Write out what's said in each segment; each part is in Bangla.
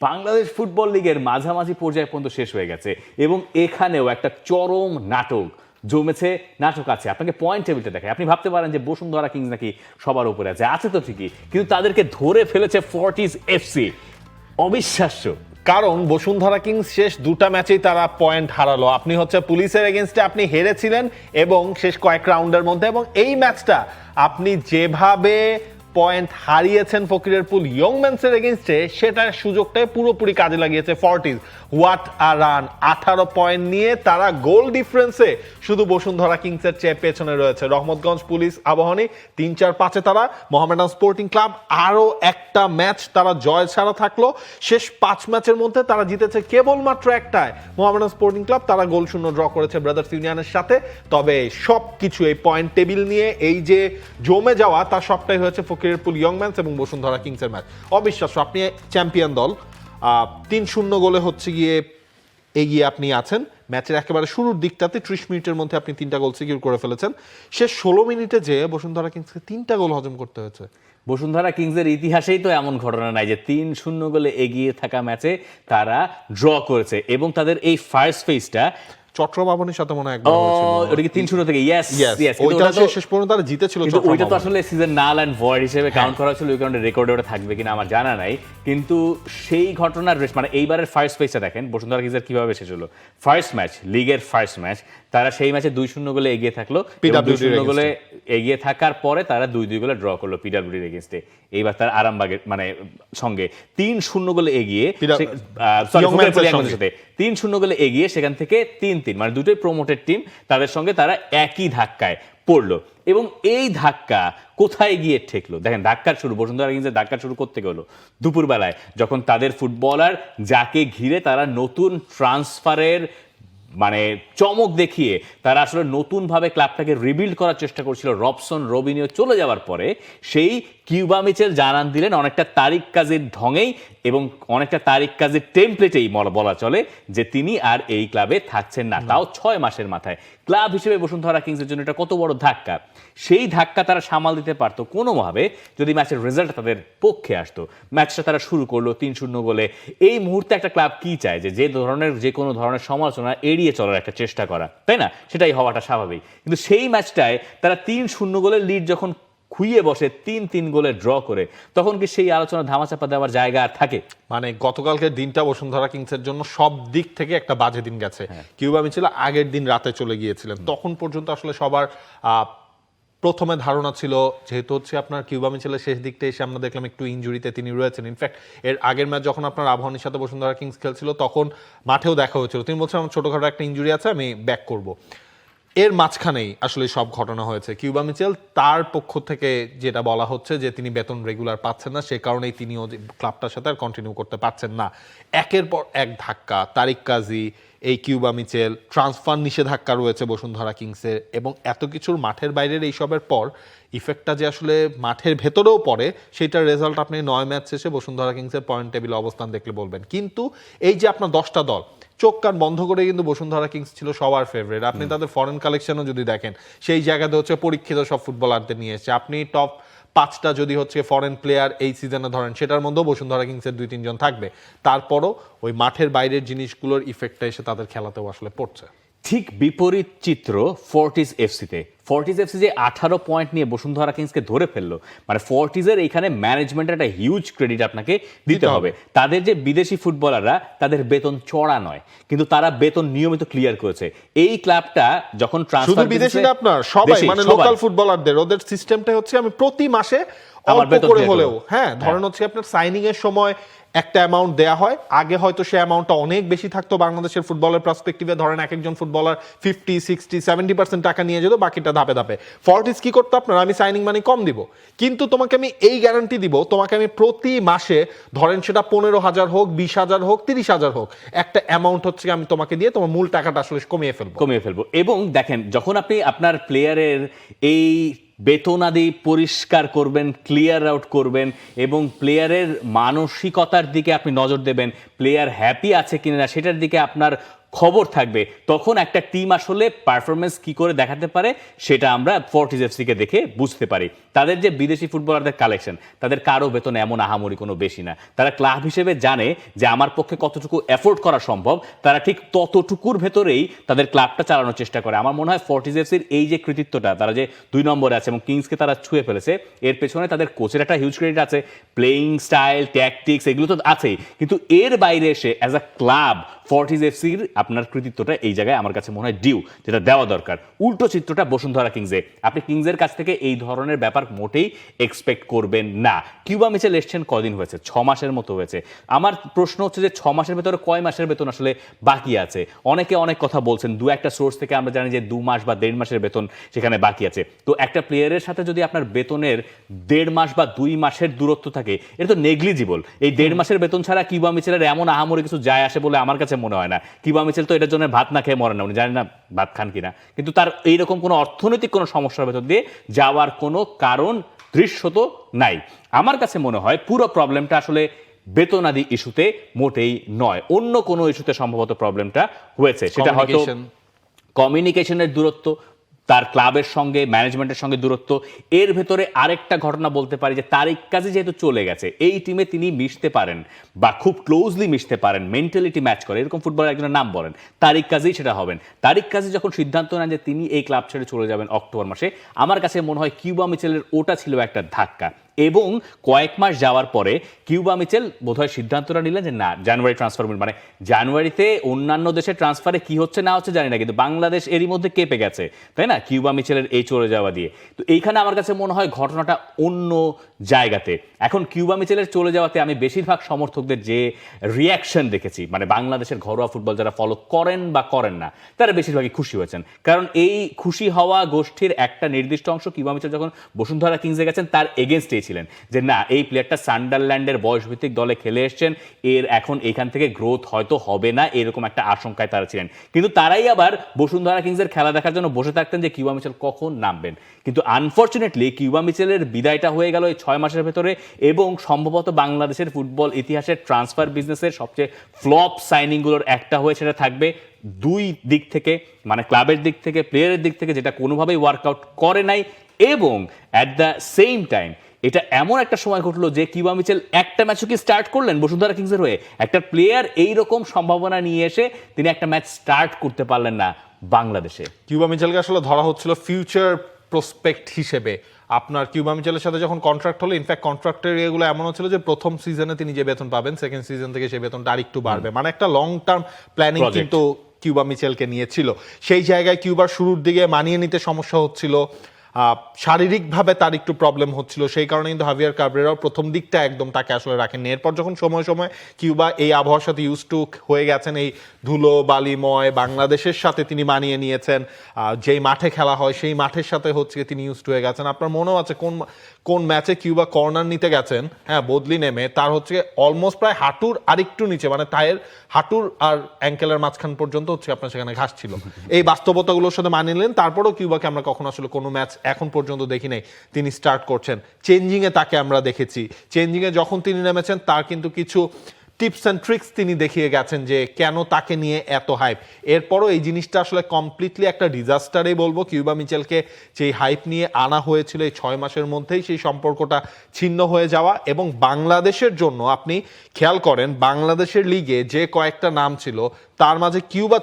বাংলাদেশ ফুটবল লিগের মাঝামাঝি পর্যায় পর্যন্ত শেষ হয়ে গেছে এবং এখানেও একটা চরম নাটক জমেছে। নাটক আছে, আপনাকে পয়েন্ট টেবিলটা দেখায়। আপনি ভাবতে পারেন যে বসুন্ধরা কিংস নাকি সবার উপরে আছে, আছে তো ঠিকই, কিন্তু তাদেরকে ধরে ফেলেছে ফর্টিজ এফসি। অবিশ্বাস্য। কারণ বসুন্ধরা কিংস শেষ দুটা ম্যাচেই তারা পয়েন্ট হারালো। আপনি হচ্ছে পুলিশের এগেনস্টে আপনি হেরেছিলেন এবং শেষ কয়েক রাউন্ডের মধ্যে, এবং এই ম্যাচটা আপনি যেভাবে পয়েন্ট হারিয়েছেন ফকিরের পুল ইয়ংম্যানসের এগেনস্টে, সেটার সুযোগটাই পুরোপুরি কাজে লাগিয়েছে Fortis. What a run! 18 point নিয়ে তারা গোল ডিফারেন্সে শুধু বসুন্ধরা কিংসের চেয়ে পেছনে রয়েছে। রহমতগঞ্জ পুলিশ আবাহনী 3-4-5-এ তারা, মোহামেডান স্পোর্টিং ক্লাব আরও একটা ম্যাচ তারা জয় ছাড়া থাকলো। শেষ 5 ম্যাচের মধ্যে তারা জিতেছে কেবলমাত্র একটায়, মোহামেডান স্পোর্টিং ক্লাব। তারা গোল শূন্য ড্র করেছে ব্রাদার্স ইউনিয়নের সাথে। তবে সব কিছু এই পয়েন্ট টেবিল নিয়ে এই যে জমে যাওয়া, তার সবটাই হয়েছে ফকিরের পুল ইয়ংম্যানস এবং বসুন্ধরা কিংসের ম্যাচ। অবিশ্বাস্য। আপনি চ্যাম্পিয়ন দল 3-0 গোলে হচ্ছে গিয়ে এগিয়ে আপনি আছেন। ম্যাচের একেবারে শুরুর দিকটাতে 30 মিনিটের মধ্যে আপনি 3টা গোল সিকিউর করে ফেলেছেন। শেষ 16 মিনিটে যে বসুন্ধরা কিংসকে 3টা গোল হজম করতে হয়েছে। বসুন্ধরা কিংসের ইতিহাসেই তো এমন ঘটনা নাই যে 3-0 গোলে এগিয়ে থাকা ম্যাচে তারা ড্র করেছে। এবং তাদের এই ফার্স্ট ফেজটা চট্টগ্রামের সাথে মনে হয় একবার হয়েছিল। ওটা কি 3-0 থেকে? Yes yes. ওইটা শেষ পর্যন্ত তারা জিতেছিল। কিন্তু ওইটা তো আসলে সিজন নাল এন্ড ভয়েড হিসেবে কাউন্ট করা হয়েছিল, ওই কারণে রেকর্ডে ওটা থাকবে কিনা আমার জানা নাই। কিন্তু সেই ঘটনার মানে এইবারের ফার্স্ট ফেজটা দেখেন বসুন্ধরা কিংসের কিভাবে শেষ হলো। ফার্স্ট ম্যাচ, লিগের ফার্স্ট ম্যাচ, তারা সেই ম্যাচে 2-0 গোলে এগিয়ে থাকলো। 2-0 গোলে এগিয়ে থাকার পরে তারা 2-2 গোলে ড্র করলো পিডব্লিউডির এগেইনস্টে। এইবার তার আরামবাগের মানে সঙ্গে 3-0 গোলে এগিয়ে, সরি 3-0 গোলে এগিয়ে সেখান থেকে 3-3, মানে দুটোই প্রমোটেড টিম, তাদের সঙ্গে তারা একই ধাক্কায় পড়লো। এবং এই ধাক্কা কোথায় গিয়ে ঠেকলো দেখেন। ধাক্কার শুরু, বসুন্ধরা কিংসের ধাক্কার শুরু করতে গেলো দুপুরবেলায়, যখন তাদের ফুটবলার যাকে ঘিরে তারা নতুন ট্রান্সফারের মানে চমক দেখিয়ে তারা আসলে নতুনভাবে ক্লাবটাকে রিবিল্ড করার চেষ্টা করছিল। রবসন রবিনিও চলে যাওয়ার পরে সেই কিউবা মিচেল জানান দিলেন অনেকটা তারিক কাজীর ঢঙেই এবং অনেকটা তারিক কাজীর টেমপ্লেটেই বলা চলে যে তিনি আর এই ক্লাবে থাকছেন না, তাও 6 মাসের মাথায়। ক্লাব হিসেবে বসুন্ধরা কিংসের জন্য এটা কত বড় ধাক্কা। সেই ধাক্কা তারা সামাল দিতে পারতো কোনোভাবে যদি ম্যাচের রেজাল্ট তাদের পক্ষে আসতো। ম্যাচটা তারা শুরু করলো 3-0 গোলে। এই মুহূর্তে একটা ক্লাব কি চায় যে কোনো ধরনের সমালোচনা এড়িয়ে চলার একটা চেষ্টা করা, তাই না? সেটাই হওয়াটা স্বাভাবিক। কিন্তু সেই ম্যাচটায় তারা 3-0 গোলের লিড যখন খুইয়ে বসে 3-3 গোলে ড্র করে, তখন কি সেই আলোচনা ধামাচাপা দেওয়ার জায়গা আর থাকে? মানে গতকালকের দিনটা বসুন্ধরা কিংসের জন্য সব দিক থেকে একটা বাজে দিন গেছে। কিউবা মিচেল আগের দিন রাতে চলে গিয়েছিলেন। তখন পর্যন্ত আসলে সবার প্রথমে ধারণা ছিল, যেহেতু হচ্ছে আপনার কিউবা মিচেলের শেষ দিকটা এসে আমরা দেখলাম একটু ইনজুরিতে তিনি রয়েছেন। ইনফ্যাক্ট এর আগের ম্যাচ যখন আপনার আবাহনীর সাথে বসুন্ধরা কিংস খেলছিল, তখন মাঠেও দেখা হয়েছিল, তিনি বলছেন আমার ছোটখাটো একটা ইনজুরি আছে, আমি ব্যাক করব। এর মাঝখানেই আসলে সব ঘটনা হয়েছে। কিউবা মিচেল তার পক্ষ থেকে যেটা বলা হচ্ছে যে তিনি বেতন রেগুলার পাচ্ছেন না, সে কারণেই তিনিও ক্লাবটার সাথে আর কন্টিনিউ করতে পারছেন না। একের পর এক ধাক্কা, তারিক কাজী, এই কিউবা মিচেল, ট্রান্সফার নিষেধাজ্ঞা রয়েছে বসুন্ধরা কিংসের, এবং এত কিছুর মাঠের বাইরের এইসবের পর ইফেক্টটা যে আসলে মাঠের ভেতরেও পড়ে, সেইটার রেজাল্ট আপনি 9 ম্যাচ শেষে বসুন্ধরা কিংসের পয়েন্ট টেবিলে অবস্থান দেখলে বলবেন। কিন্তু এই যে আপনার 10টা দল চোখ কান বন্ধ করে কিন্তু বসুন্ধরা কিংস ছিল সবার ফেভারিট। আপনি তাদের ফরেন কালেকশনও যদি দেখেন, সেই জায়গাতে হচ্ছে পরীক্ষিত সব ফুটবলারদের নিয়ে এসেছে। আপনি টপ 5টা যদি হচ্ছে ফরেন প্লেয়ার এই সিজনে ধরেন, সেটার মধ্যেও বসুন্ধরা কিংসের 2-3 জন থাকবে। তারপরও ওই মাঠের বাইরের জিনিসগুলোর ইফেক্টটা এসে তাদের খেলাতেও আসলে পড়ছে। ঠিক বিপরীত চিত্র ফর্টিজ এফসিতে। ফর্টিজ এফসি যে 18 পয়েন্ট নিয়ে বসুন্ধরা কিংসকে ধরে ফেললো, মানে ফর্টিজের এইখানে ম্যানেজমেন্টের একটা হিউজ ক্রেডিট আপনাকে দিতে হবে। তাদের যে বিদেশি ফুটবলাররা, তাদের বেতন চড়া নয়, কিন্তু তারা বেতন নিয়মিত ক্লিয়ার করেছে। এই ক্লাবটা যখন ট্রান্সফার, বিদেশি না আপনার সবাই, মানে লোকাল ফুটবলারদের ওদের সিস্টেমটা হচ্ছে আমি প্রতি মাসে অল্প করে হলেও, হ্যাঁ ধরেন হচ্ছে আপনার সাইনিং এর সময় একটা অ্যামাউন্ট দেয়া হয়। আগে হয়তো সে অ্যামাউন্টটা অনেক বেশি থাকতো বাংলাদেশের ফুটবলের পার্সপেক্টিভে, ধরেন এক একজন ফুটবলার 50, 60, 70% টাকা নিয়ে যেত, বাকিটা ধাপে ধাপে। ফর্টিজ কি করতো আপনার, আমি সাইনিং মানি কম দিব, কিন্তু তোমাকে আমি এই গ্যারান্টি দিব, তোমাকে আমি প্রতি মাসে ধরেন সেটা 15,000 হোক, 20,000 হোক, 30,000 হোক, একটা অ্যামাউন্ট হচ্ছে আমি তোমাকে দিয়ে তোমার মূল টাকাটা আসলে কমিয়ে ফেলবো। এবং দেখেন, যখন আপনি আপনার প্লেয়ারের এই বেতনাদি পরিষ্কার করবেন, ক্লিয়ার আউট করবেন এবং প্লেয়ারের মানসিকতার দিকে আপনি নজর দেবেন, প্লেয়ার হ্যাপি আছে কিনা সেটার দিকে আপনার খবর থাকবে, তখন একটা টিম আসলে পারফরমেন্স কি করে দেখাতে পারে সেটা আমরা ফর্টিজ এফসি কে দেখে বুঝতে পারি। তাদের যে বিদেশি ফুটবলারদের কালেকশন, তাদের কারো বেতন এমন আহামরি কোনো বেশি না। তারা ক্লাব হিসেবে জানে যে আমার পক্ষে কতটুকু এফোর্ড করা সম্ভব, তারা ঠিক ততটুকুর ভেতরেই তাদের ক্লাবটা চালানোর চেষ্টা করে। আমার মনে হয় ফর্টিজ এফসির এই যে কৃতিত্বটা, তারা যে 2 নম্বরে আছে এবং কিংসকে তারা ছুঁয়ে ফেলেছে, এর পেছনে তাদের কোচের একটা হিউজ ক্রেডিট আছে। প্লেয়িং স্টাইল, ট্যাকটিক্স এগুলো তো আছেই, কিন্তু এর বাইরে এসে অ্যাজ আ ক্লাব ফর্টিজ এফসির আপনার কৃতিত্বটা এই জায়গায় আমার কাছে মনে হয় ডিউ, যেটা দেওয়া দরকার। উল্টো চিত্রটা বসুন্ধরা কিংসে, আপনি কিংসের কাছ থেকে এই ধরনের ব্যাপার মোটেই এক্সপেক্ট করবেন না। কিউবা মিচেল এসছেন কদিন হয়েছে? 6 মাসের মতো হয়েছে। আমার প্রশ্ন হচ্ছে যে 6 মাসের ভেতরে কয় মাসের বেতন আসলে বাকি আছে? অনেকে অনেক কথা বলছেন, দু একটা সোর্স থেকে আমরা জানি যে 2 মাস বা 1.5 মাসের বেতন সেখানে বাকি আছে। তো একটা প্লেয়ারের সাথে যদি আপনার বেতনের 1.5 মাস বা 2 মাসের দূরত্ব থাকে, এটা তো নেগলিজিবল। এই 1.5 মাসের বেতন ছাড়া কিউবা মিচেলের এমন আহামরি কিছু যায় আসে বলে আমার কাছে মনে হয় না। কিউবা মিচেল তো এটার জন্য ভাত না খেয়ে মরেন না, উনি জানেন না ভাত খান কিনা, কিন্তু তার এইরকম কোনো অর্থনৈতিক কোনো সমস্যার ভেতর দিয়ে যাওয়ার কোনো কারণ দৃশ্যত নাই। আমার কাছে মনে হয় পুরো প্রবলেমটা আসলে বেতনাদি ইস্যুতে মোটেই নয়, অন্য কোনো ইস্যুতে সম্ভবত প্রবলেমটা হয়েছে। সেটা হয়তো কমিউনিকেশনের দূরত্ব, তার ক্লাবের সঙ্গে ম্যানেজমেন্টের সঙ্গে দূরত্ব। এর ভেতরে আরেকটা ঘটনা বলতে পারি যে তারিক কাজী যেহেতু চলে গেছে, এই টিমে তিনি মিশতে পারেন বা খুব ক্লোজলি মিশতে পারেন, মেন্টালিটি ম্যাচ করে এরকম ফুটবলার একজনের নাম বলেন, তারিক কাজী সেটা হবেন। তারিক কাজী যখন সিদ্ধান্ত নেন যে তিনি এই ক্লাব ছেড়ে চলে যাবেন অক্টোবর মাসে, আমার কাছে মনে হয় কিউবা মিচেলের ওটা ছিল একটা ধাক্কা। এবং কয়েক মাস যাওয়ার পরে কিউবা মিচেল বোধহয় সিদ্ধান্তটা নিলেন যে না, জানুয়ারি ট্রান্সফার, মানে জানুয়ারিতে অন্যান্য দেশের ট্রান্সফারে কি হচ্ছে না হচ্ছে জানি না, কিন্তু বাংলাদেশ এরই মধ্যে কেঁপে গেছে, তাই না, কিউবা মিচেলের এই চলে যাওয়া দিয়ে। তো এইখানে আমার কাছে মনে হয় ঘটনাটা অন্য জায়গাতে। এখন কিউবা মিচেলের চলে যাওয়াতে আমি বেশিরভাগ সমর্থকদের যে রিয়াকশন দেখেছি, মানে বাংলাদেশের ঘরোয়া ফুটবল যারা ফলো করেন বা করেন না, তারা বেশিরভাগই খুশি হয়েছেন। কারণ এই খুশি হওয়া গোষ্ঠীর একটা নির্দিষ্ট অংশ কিউবা মিচেল যখন বসুন্ধরা কিংসে গেছেন তার এগেনস্টে ছিলেন, যে না, এই প্লেয়ারটা সান্ডারল্যান্ডের বয়সভিত্তিক দলে খেলে এসছেন, এর এখন এখান থেকে গ্রোথ হয়তো হবে না, এরকম একটা আশঙ্কায় তারা ছিলেন। কিন্তু তারাই আবার বসুন্ধরা কিংসের খেলা দেখার জন্য বসে থাকতেন যে কিউবা মিচেল কখন নামবেন। কিন্তু আনফর্চুনেটলি কিউবা মিচেলের বিদায়টা হয়ে গেল এই 6 মাসের ভেতরে, এবং সম্ভবত বাংলাদেশের ফুটবল ইতিহাসের ট্রান্সফার বিজনেসের সবচেয়ে ফ্লপ সাইনিংগুলোর একটা হয়ে সেটা থাকবে। দুই দিক থেকে, মানে ক্লাবের দিক থেকে, প্লেয়ারের দিক থেকে, যেটা কোনোভাবেই ওয়ার্কআউট করে নাই। এবং অ্যাট দ্য সেম টাইম এটা এমন একটা সময় ঘটলো যে কিউবা মিচেল একটা ম্যাচও কি স্টার্ট করলেন বসুন্ধরা কিংসের হয়ে, একটা প্লেয়ার এইরকম সম্ভাবনা নিয়ে এসে তিনি একটা ম্যাচ স্টার্ট করতে পারলেন না বাংলাদেশে। কিউবা মিচেলকে আসলে ধরা হচ্ছিল ফিউচার প্রসপেক্ট হিসেবে। আপনার কিউবা মিচেলের সাথে যখন কন্ট্রাক্ট হলো, ইনফ্যাক্ট কন্ট্রাক্টের এগুলো এমন হচ্ছিল যে প্রথম সিজনে তিনি যে বেতন পাবেন, সেকেন্ড সিজন থেকে সেই বেতনটা আরেকটু বাড়বে, মানে একটা লং টার্ম প্ল্যানিং কিন্তু কিউবা মিচেলকে নিয়েছিল। সেই জায়গায় কিউবার শুরুর দিকে মানিয়ে নিতে সমস্যা হচ্ছিল, শারীরিকভাবে তার একটু প্রবলেম হচ্ছিল, সেই কারণে কিন্তু হাভিয়ার কাবরেরাও প্রথম দিকটা একদম তাকে আসলে রাখেননি। এরপর যখন সময় সময় কিউবা এই আবহাওয়ার সাথে ইউজ টু হয়ে গেছেন, এই ধুলো বালিময় বাংলাদেশের সাথে তিনি মানিয়ে নিয়েছেন, যেই মাঠে খেলা হয় সেই মাঠের সাথে হচ্ছে তিনি ইউজ টু হয়ে গেছেন। আপনার মনেও আছে কোন ম্যাচে কিউবা কর্নার নিতে গেছেন, হ্যাঁ, বদলি নেমে তার হচ্ছে অলমোস্ট প্রায় হাঁটুর আরেকটু নিচে, মানে টায়ের হাঁটুর আর অ্যাঙ্কেলের মাঝখান পর্যন্ত হচ্ছে আপনার সেখানে ঘাস ছিল। এই বাস্তবতাগুলোর সাথে মানিয়ে নিলেন। তারপরেও কিউবাকে আমরা কখনো আসলে কোনো ম্যাচ এখন পর্যন্ত দেখি নাই তিনি স্টার্ট করছেন। চেঞ্জিংয়ে তাকে আমরা দেখেছি, চেঞ্জিংয়ে যখন তিনি নেমেছেন তার কিন্তু কিছু টিপস অ্যান্ড ট্রিক্স তিনি দেখিয়ে গেছেন যে কেন তাকে নিয়ে এত হাইপ। এরপরও এই জিনিসটা আসলে কমপ্লিটলি একটা ডিজাস্টারই বলবো। কিউবা মিচেলকে যেই হাইপ নিয়ে আনা হয়েছিল এই 6 মাসের মধ্যেই সেই সম্পর্কটা ছিন্ন হয়ে যাওয়া। এবং বাংলাদেশের জন্য আপনি খেয়াল করেন, বাংলাদেশের লিগে যে কয়েকটা নাম ছিল তার মাঝে কিউবা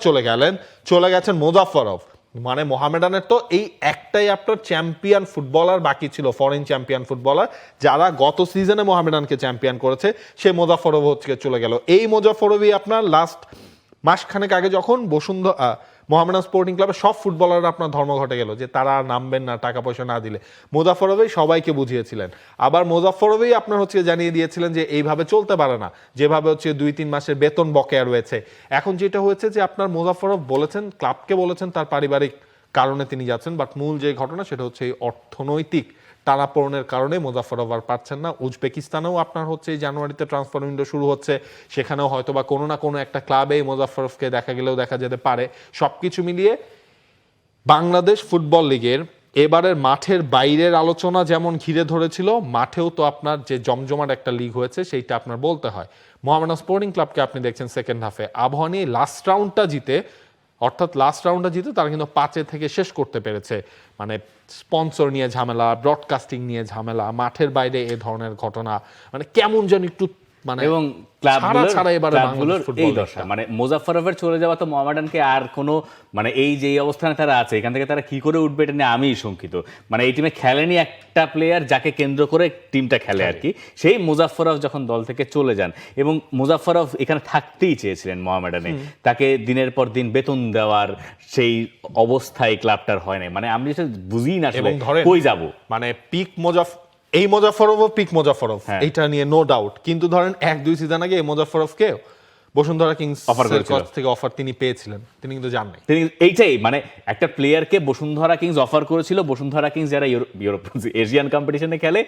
চলে গেছেন মোজাফফরভ, মানে মোহামেডানের তো এই একটাই আপনার চ্যাম্পিয়ন ফুটবলার বাকি ছিল, ফরেন চ্যাম্পিয়ন ফুটবলার যারা গত সিজনে মোহামেডানকে চ্যাম্পিয়ন করেছে, সে মোজাফফরভ হচ্ছে চলে গেল। এই মোজাফফরভই আপনার লাস্ট মাসখানেক আগে যখন মোহামেডান স্পোর্টিং ক্লাবের সব ফুটবলাররা আপনার ধর্মঘটে গেল যে তারা নামবেন না টাকা পয়সা না দিলে, মোজাফফরভই সবাইকে বুঝিয়েছিলেন। আবার মোজাফফরভই আপনার হচ্ছে জানিয়ে দিয়েছিলেন যে এইভাবে চলতে পারে না, যেভাবে হচ্ছে 2-3 মাসের বেতন বকেয়া রয়েছে। এখন যেটা হয়েছে যে আপনার মোজাফফরভ বলেছেন, ক্লাবকে বলেছেন তার পারিবারিক কারণে তিনি যাচ্ছেন, বাট মূল যে ঘটনা সেটা হচ্ছে এই অর্থনৈতিক টানাপোড়েনের কারণে মোজাফফরভ আর পারছেন না। উজবেকিস্তানেও আপনার হচ্ছে এই জানুয়ারিতে ট্রান্সফার উইন্ডো শুরু হচ্ছে, সেখানেও হয়তো বা কোনো না কোনো একটা ক্লাবে মোজাফফরভকে দেখা গেলেও দেখা যেতে পারে। সবকিছু মিলিয়ে বাংলাদেশ ফুটবল লিগের এবারের মাঠের বাইরের আলোচনা যেমন ঘিরে ধরেছিল, মাঠেও তো আপনার যে জমজমাট একটা লিগ হয়েছে সেইটা আপনার বলতে হয়। মোহামেডান স্পোর্টিং ক্লাবকে আপনি দেখছেন সেকেন্ড হাফে আবহাওয়া নিয়ে লাস্ট রাউন্ডটা জিতে অর্থাৎ লাস্ট রাউন্ডে জিতে তারা কিন্তু 5 থেকে শেষ করতে পেরেছে। মানে স্পন্সর নিয়ে ঝামেলা, ব্রডকাস্টিং নিয়ে ঝামেলা, মাঠের বাইরে এ ধরনের ঘটনা, মানে কেমন যেন একটু মানে এবং ক্লাবগুলোর এই দশা, মানে মোজাফফরভের চলে যাওয়া তো মোহামেডানকে আর কোনো মানে এই যে অবস্থানে তারা আছে এখান থেকে তারা কি করে উঠবে এটা নিয়ে আমি শঙ্কিত। মানে এই টিমে খেলেনি একটা প্লেয়ার যাকে কেন্দ্র করে টিমটা খেলে আর কি, সেই মোজাফফরভ যখন দল থেকে চলে যান, এবং মোজাফফরভ এখানে থাকতেই চেয়েছিলেন মোহামেডানে, তাকে দিনের পর দিন বেতন দেওয়ার সেই অবস্থায় ক্লাবটার হয় না। মানে আমি যেটা বুঝি না আসলে কই যাব, মানে পিক এই মোজাফফরভ পিক মোজাফফরভ এইটা নিয়ে নো ডাউট, কিন্তু ধরেন 1-2 সিজন আগে এই মোজাফফরভকে বসুন্ধরা কিংস থেকে অফার তিনি পেয়েছিলেন, তিনি কিন্তু যান নাই। তিনি এইটাই মানে একটা প্লেয়ারকে বসুন্ধরা কিংস অফার করেছিল, বসুন্ধরা কিংস যারা ইউরোপ এশিয়ান কম্পিটিশনে খেলে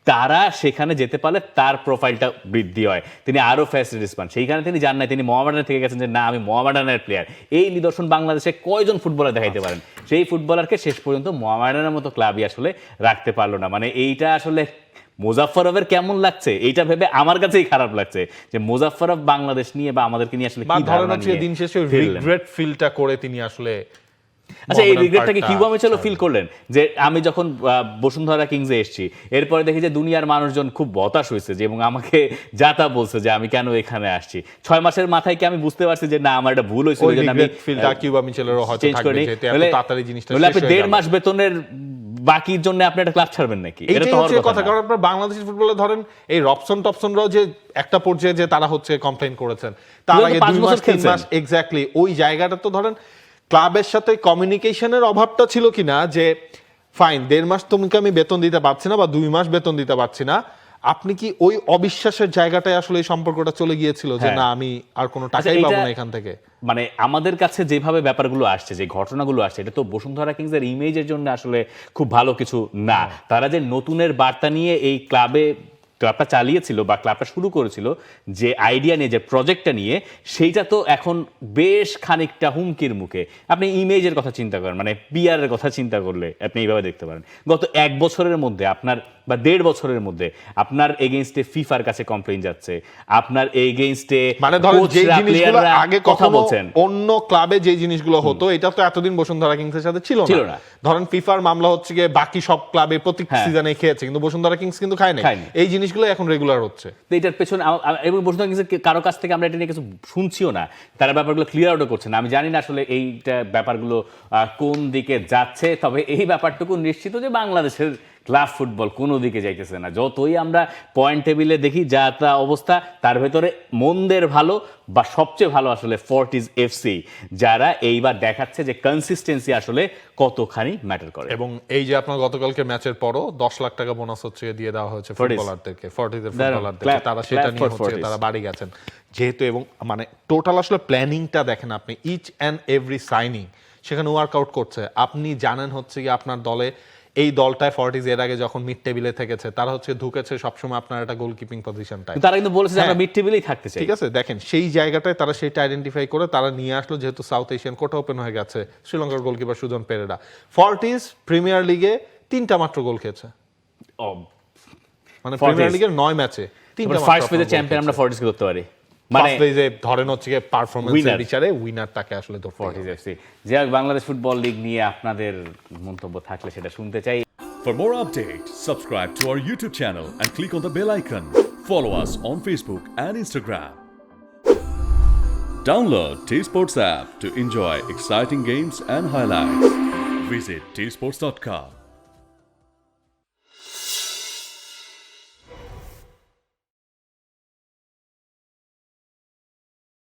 তারা সেখানে যেতে পারলে তার প্রোফাইলটা বৃদ্ধি হয়, তিনি আরো ফ্যাসিলিটিস পান, সেইখানে তিনি যান নাই, তিনি মোহামেডান থেকে গেছেন যে না আমি মোহামেডানের প্লেয়ার। এই নিদর্শন বাংলাদেশে কয়জন ফুটবলার দেখাইতে পারেন? সেই ফুটবলারকে শেষ পর্যন্ত মোহামেডানের মতো ক্লাবই আসলে রাখতে পারলো না। মানে এইটা আসলে মোজাফফরভের কেমন লাগছে এইটা ভেবে আমার কাছেই খারাপ লাগছে যে মোজাফফরভ বাংলাদেশ নিয়ে বা আমাদেরকে নিয়ে আসলে কি ধারণা নিয়ে দিন শেষে রিগ্রেট ফিলটা করে তিনি আসলে। আচ্ছা, এই রিগ্রেটটাকে কিউবা মিচেলও ফিল করলেন যে আমি যখন বসুন্ধরা কিংসে এসেছি এরপরে দেখি যে দুনিয়ার মানুষজন খুব হতাশ হয়েছে যে এবং আমাকে যাতা বলছে যে আমি কেন এখানে আসছি। 6 মাসের মাথায় কি আমি বুঝতে পারছি যে না আমার একটা ভুল হয়েছিল, যে আমি ফিলটা কিউবা মিচেলেরও হয়তো থাকবে যেতে এত তাড়াতাড়ি জিনিসটা শেষ হয়ে গেল। আপনি 1.5 মাস বেতনের বাকির জন্য আপনি একটা ক্লাব ছাড়বেন নাকি? এটা তো হওয়ার কথা। কারণ আপনার বাংলাদেশি ফুটবলে ধরেন এই রবসন টপসনরাও যে একটা পর্যায়ে যে তারা হচ্ছে কমপ্লেইন করেছেন, তার আগে 2 মাস 3 মাস এক্স্যাক্টলি ওই জায়গাটা তো ধরেন ক্লাবের সাথে কমিউনিকেশনের অভাবটা ছিল কিনা যে ফাইন 1.5 মাস তোমাকে আমি বেতন দিতে পারছি না বা 2 মাস বেতন দিতে পারছি না, আপনি কি ওই অবিশ্বাসের জায়গাটায় আসলে এই সম্পর্কটা চলে গিয়েছিল যে না আমি আর কোনো টাকাই পাবো না এখান থেকে? মানে আমাদের কাছে যেভাবে ব্যাপারগুলো আসছে, যে ঘটনাগুলো আসছে, এটা তো বসুন্ধরা কিংসের ইমেজের জন্য আসলে খুব ভালো কিছু না। তারা যে নতুনের বার্তা নিয়ে এই ক্লাবটা চালিয়েছিল বা ক্লাবটা শুরু করেছিল, যে আইডিয়া নিয়ে, যে প্রজেক্টটা নিয়ে, সেইটা তো এখন বেশ খানিকটা হুমকির মুখে। আপনি ইমেজের কথা চিন্তা করেন, মানে পিআরের কথা চিন্তা করলে আপনি এইভাবে দেখতে পারেন গত 1 বছরের মধ্যে আপনার বা 1.5 বছরের মধ্যে আপনার এগেইনস্টে ফিফার কাছে কমপ্লেইন যাচ্ছে, আপনার এগেইনস্টে মানে ধরেন যে জিনিসগুলো আগে কথা বলছেন অন্য ক্লাবে যে জিনিসগুলো হতো এটা তো এতদিন বসুন্ধরা কিংসের সাথে ছিল না। ধরেন ফিফার মামলা হচ্ছে গিয়ে বাকি সব ক্লাবে প্রতি সিজনে খেয়েছে, কিন্তু বসুন্ধরা কিংস কিন্তু খায় না। এই জিনিসগুলো এখন রেগুলার হচ্ছে। এটার পেছনে এবং বসুন্ধরা কিংসের কারো কাছ থেকে আমরা এটা নিয়ে কিছু শুনছিও না, তারা ব্যাপারগুলো ক্লিয়ার আউটও করছে না। আমি জানি না আসলে এইটা ব্যাপারগুলো কোন দিকে যাচ্ছে, তবে এই ব্যাপারটুকু নিশ্চিত যে বাংলাদেশের ক্লাব ফুটবল কোনো দিকে যাইতেছে না। যতই আমরা পয়েন্ট টেবিলে দেখি যা তা অবস্থা, তার ভেতরে মন্দের ভালো বা সবচেয়ে ভালো আসলে ফর্টিজ এফসি, যারা এইবার দেখাচ্ছে যে কনসিস্টেন্সি আসলে কতখানি ম্যাটার করে। এবং এই যে আপনার গতকালকে ম্যাচের পরও 10 লাখ টাকা বোনাস হচ্ছে দিয়ে দেওয়া হয়েছে ফুটবলারদেরকে, ফর্টিজের ফুটবলারদেরকে, তারা সেটা নিয়ে হচ্ছে তারা বাড়ি গেছেন যেহেতু। এবং মানে টোটাল আসলে প্ল্যানিংটা দেখেন আপনি, ইচ অ্যান্ড এভরি সাইনিং সেখানে ওয়ার্কআউট করছে। আপনি জানেন হচ্ছে কি আপনার দলে এই দলটায় ফর্টিজ এর আগে যখন মিড টেবিলে থেকেছে তারা হচ্ছে ঢুকেছে সবসময় আপনার একটা গোলকিপিং পজিশনটায়, তারা কিন্তু বলেছে যে আমরা মিড টেবিলেই থাকতে চাই। ঠিক আছে, দেখেন সেই জায়গাটায় তারা সেটা আইডেন্টিফাই করে তারা নিয়ে আসলো, যেহেতু সাউথ এশিয়ান কোটা ওপেন হয়ে গেছে, শ্রীলঙ্কার goalkeeper Sujan Perera Fortis premier লিগে 3টা মাত্র গোল খেয়েছে। মানে প্রিমিয়ার লিগের 9 ম্যাচে 3টা মাত্র। ফার্স্ট পেজে চ্যাম্পিয়ন আমরা ফর্টিজকে ধরতে পারি, মানে ধরেন হচ্ছে গিয়ে পারফরম্যান্সের বিচারে উইনারটাকে আসলে ধরতে ফর্টিজ এফসি। যে বাংলাদেশ ফুটবল লিগ নিয়ে আপনাদের মন্তব্য থাকলে সেটা শুনতে চাই। For more updates, subscribe to our YouTube channel and click on the bell icon. Follow us on Facebook and Instagram. Download T-Sports app to enjoy exciting games and highlights. Visit tsports.com.